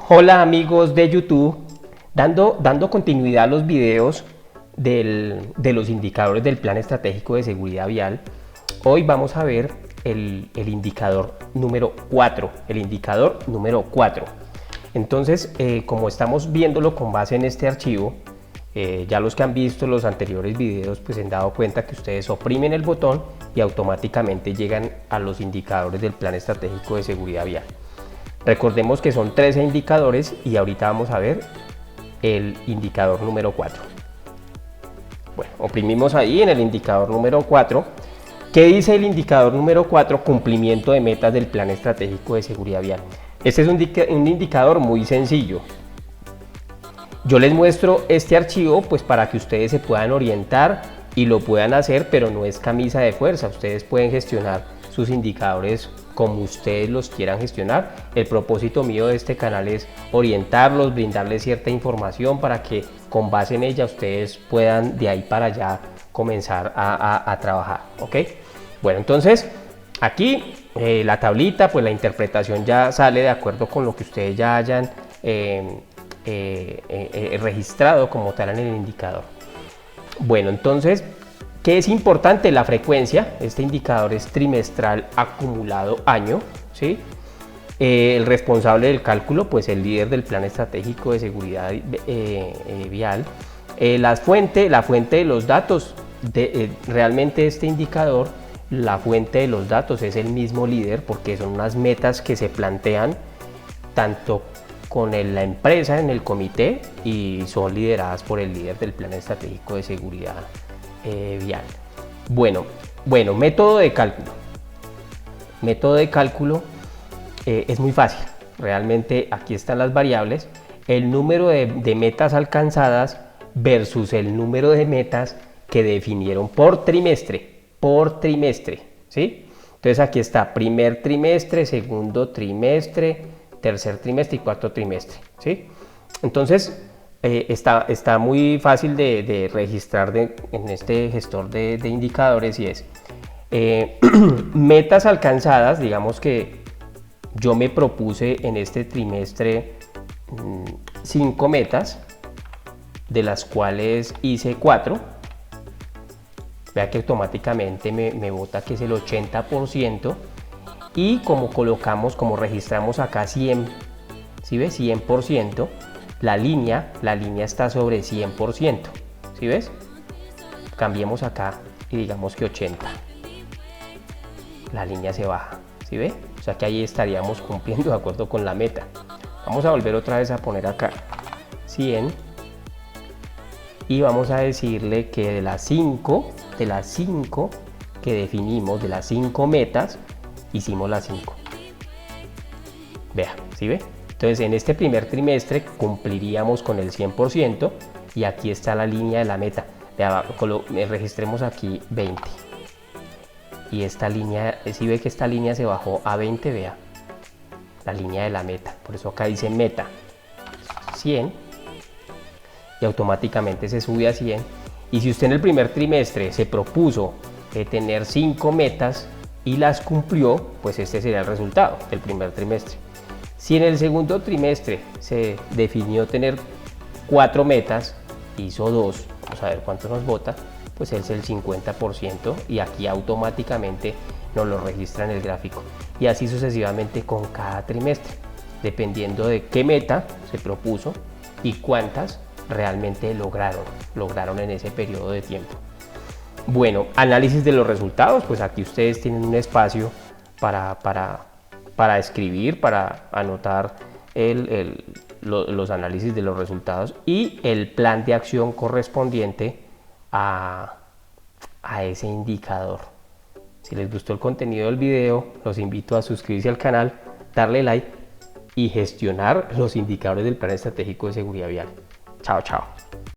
Hola amigos de YouTube, dando continuidad a los videos de los indicadores del Plan Estratégico de Seguridad Vial. Hoy vamos a ver el indicador número 4, Entonces, como estamos viéndolo con base en este archivo, ya los que han visto los anteriores videos pues se han dado cuenta que ustedes oprimen el botón y automáticamente llegan a los indicadores del Plan Estratégico de Seguridad Vial. Recordemos que son 13 indicadores y ahorita vamos a ver el indicador número 4. Bueno, oprimimos ahí en el indicador número 4. ¿Qué dice el indicador número 4? Cumplimiento de metas del Plan Estratégico de Seguridad Vial. Este es un indicador muy sencillo. Yo les muestro este archivo pues para que ustedes se puedan orientar y lo puedan hacer, pero no es camisa de fuerza. Ustedes pueden gestionar sus indicadores como ustedes los quieran gestionar. El propósito mío de este canal es orientarlos, brindarles cierta información para que con base en ella ustedes puedan de ahí para allá comenzar a trabajar, ¿ok? Bueno, entonces aquí la tablita, pues la interpretación ya sale de acuerdo con lo que ustedes ya hayan registrado como tal en el indicador. Bueno, entonces, ¿qué es importante? La frecuencia. Este indicador es trimestral acumulado año, ¿sí? El responsable del cálculo, pues el líder del Plan Estratégico de Seguridad Vial. La fuente de los datos, realmente este indicador, la fuente de los datos es el mismo líder porque son unas metas que se plantean tanto con la empresa en el comité y son lideradas por el líder del Plan Estratégico de Seguridad Vial. Bueno, método de cálculo. Método de cálculo es muy fácil. Realmente aquí están las variables. El número de metas alcanzadas versus el número de metas que definieron por trimestre, ¿sí? Entonces aquí está primer trimestre, segundo trimestre, tercer trimestre y cuarto trimestre, ¿sí? Entonces está muy fácil de registrar en este gestor de indicadores y es metas alcanzadas. Digamos que yo me propuse en este trimestre 5 metas, de las cuales hice 4. Vea que automáticamente me bota que es el 80%. Y como registramos acá 100, ¿sí ves? 100%, la línea está sobre 100%, ¿sí ves? Cambiemos acá y digamos que 80. La línea se baja, ¿sí ve? O sea que ahí estaríamos cumpliendo de acuerdo con la meta. Vamos a volver otra vez a poner acá 100 y vamos a decirle que de las 5 que definimos, de las 5 metas, hicimos las 5. Vea, ¿sí ve? Entonces en este primer trimestre cumpliríamos con el 100% y aquí está la línea de la meta. Vea, registremos aquí 20. Y esta línea, si ve que esta línea se bajó a 20, vea, la línea de la meta. Por eso acá dice meta 100 y automáticamente se sube a 100. Y si usted en el primer trimestre se propuso tener 5 metas y las cumplió, pues este sería el resultado del primer trimestre. Si en el segundo trimestre se definió tener 4 metas, hizo 2, vamos a ver cuánto nos bota, pues es el 50% y aquí automáticamente nos lo registra en el gráfico. Y así sucesivamente con cada trimestre, dependiendo de qué meta se propuso y cuántas realmente lograron en ese periodo de tiempo. Bueno, análisis de los resultados, pues aquí ustedes tienen un espacio para escribir, para anotar los análisis de los resultados y el plan de acción correspondiente a ese indicador. Si les gustó el contenido del video, los invito a suscribirse al canal, darle like y gestionar los indicadores del Plan Estratégico de Seguridad Vial. Chao, chao.